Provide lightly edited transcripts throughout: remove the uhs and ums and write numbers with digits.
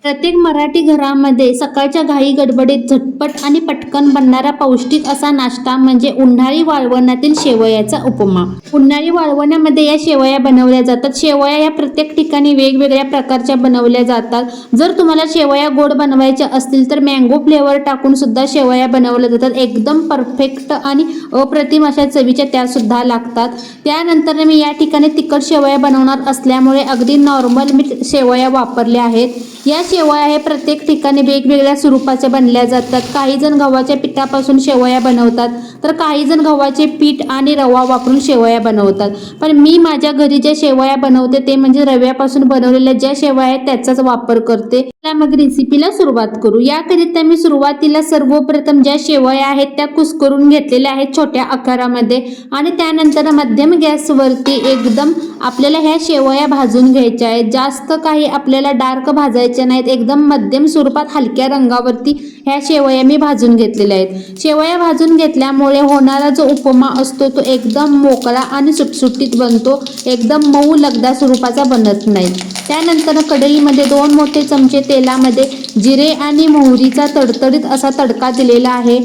प्रत्येक मराठी घरामध्ये सकाळच्या घाई गडबडीत झटपट आणि पटकन बनणारा पौष्टिक असा नाश्ता म्हणजे उन्हाळी वाळवणातील शेवयाचा उपमा। उन्हाळी वाळवणामध्ये या शेवया बनवल्या जातात। शेवया या प्रत्येक ठिकाणी वेगवेगळ्या प्रकारच्या बनवल्या जातात। जर तुम्हाला शेवया गोड बनवायच्या असतील तर मँगो फ्लेवर टाकून सुद्धा शेवया बनवल्या जातात। एकदम परफेक्ट आणि अप्रतिम अशा चवीच्या त्या सुद्धा लागतात। त्यानंतर मी या ठिकाणी तिखट शेवया बनवणार असल्यामुळे अगदी नॉर्मल मी शेवया वापरल्या आहेत। या शेवया हे प्रत्येक ठिकाणी वेगवेगळ्या स्वरूपाच्या बनल्या जातात। काही जण गव्हाच्या पिठापासून शेवया बनवतात तर काही जण गव्हाचे पीठ आणि रवा वापरून शेवया बनवतात। पण मी माझ्या घरी ज्या शेवया बनवते ते म्हणजे रव्यापासून बनवलेल्या ज्या शेवया आहेत त्याचाच वापर करते। मग रेसिपीला सुरुवात करू। याकरिता मी सुरुवातीला सर्वप्रथम ज्या शेवया आहेत त्या कुस्करून घेतलेल्या आहेत छोट्या आकारामध्ये आणि त्यानंतर मध्यम गॅसवरती एकदम आपल्याला ह्या शेवया भाजून घ्यायच्या आहेत। जास्त काही आपल्याला डार्क भाजायच्या नाहीत, एकदम मध्यम स्वरूपात हलक्या रंगावरती ह्या शेवया मी भाजून घेतलेल्या आहेत। शेवया भाजून घेतल्यामुळे होणारा जो उपमा असतो तो एकदम मोकळा आणि सुटसुटीत बनतो, एकदम मऊ लगदा स्वरूपाचा बनत नाही। त्यानंतर कढईमध्ये 2 मोठे चमचे तेलामध्ये जिरे आणि मोहरीचा तडतडीत असा तडका दिलेला आहे।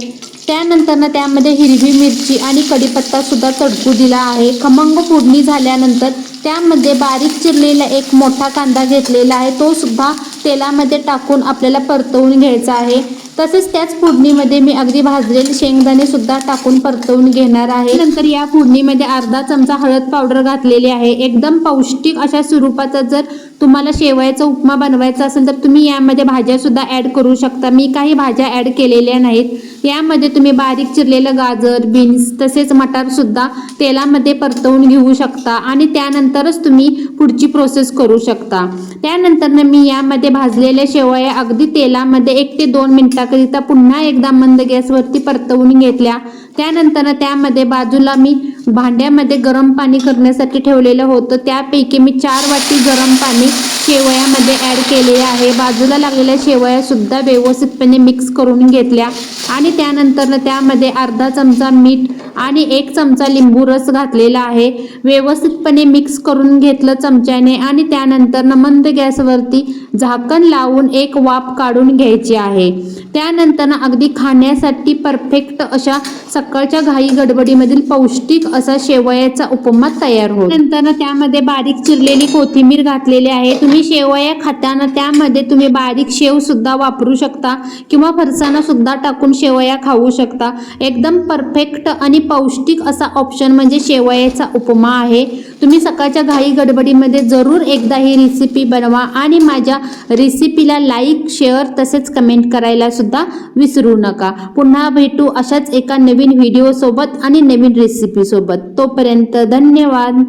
त्यानंतर त्यामध्ये हिरवी मिरची आणि कढीपत्ता सुद्धा तडकू दिला आहे। खमंग फोडणी झाल्यानंतर त्यामध्ये बारीक चिरलेला एक मोठा कांदा घेतलेला आहे, तो सुद्धा तेलामध्ये टाकून आपल्याला परतवून घ्यायचा आहे। तसेच त्याच फोडणीमध्ये मी अगदी भाजलेले शेंगदाणे सुद्धा टाकून परतवून घेणार आहे। नंतर या फोडणीमध्ये अर्धा चमचा हळद पावडर घातलेली आहे। एकदम पौष्टिक अशा स्वरूपाचा जर तुम्हाला शेवयाचा उपमा बनवायचा असेल तर तुम्ही यामध्ये भाज्या सुद्धा ऍड करू शकता। मी काही भाज्या ऍड केलेल्या नाहीत। यामध्ये तुम्ही बारीक चिरलेलं गाजर, बीन्स तसेच मटार सुद्धा तेलामध्ये परतवून घेऊ शकता आणि त्यानंतरच तुम्ही पुढची प्रोसेस करू शकता। त्यानंतर मी यामध्ये भाजलेल्या शेवया अगदी तेलामध्ये 1 ते 2 मिनिटाकरिता पुन्हा एकदा मंद गॅसवरती परतवून घेतल्या। त्यानंतर त्यामध्ये बाजूला मी भांड्यामध्ये गरम पाणी करण्यासाठी ठेवलेलं होतं, त्यापैकी मी 4 वाटी गरम पाणी शेवयामध्ये ऍड केले आहे। बाजूला लागलेल्या शेवया सुद्धा व्यवस्थितपणे मिक्स करून घेतल्या आणि त्यानंतर त्यामध्ये अर्धा चमचा मीठ आणि 1 चमचा लिंबू रस घातलेला आहे। व्यवस्थितपणे मिक्स करून घेतलं चमच्याने आणि त्यानंतर मंद गॅसवरती झाकण लावून एक वाफ काढून घ्यायची आहे। त्यानंतर अगदी खाण्यासाठी परफेक्ट अशा सकाळच्या घाई गडबडीमधील पौष्टिक असा शेवयाचा उपमा तयार होतो। नंतर त्यामध्ये बारीक चिरलेली कोथिंबीर घातलेली आहे। तुम्ही शेवया खाताना त्यामध्ये तुम्ही बारीक शेव सुद्धा वापरू शकता किंवा फरसाणा सुद्धा टाकून शेवया खाऊ शकता। एकदम परफेक्ट आणि पौष्टिक असा ऑप्शन म्हणजे शेवयाचा उपमा आहे। तुम्ही सकाळच्या घाई गडबडीमध्ये जरूर एकदा ही रेसिपी बनवा आणि माझ्या रेसिपीला लाईक, शेअर तसेच कमेंट करायला सुद्धा विसरू नका। पुन्हा भेटू अशाच एका नवीन व्हिडिओ सोबत आणि नवीन रेसिपी सोबत। तोपर्यंत धन्यवाद।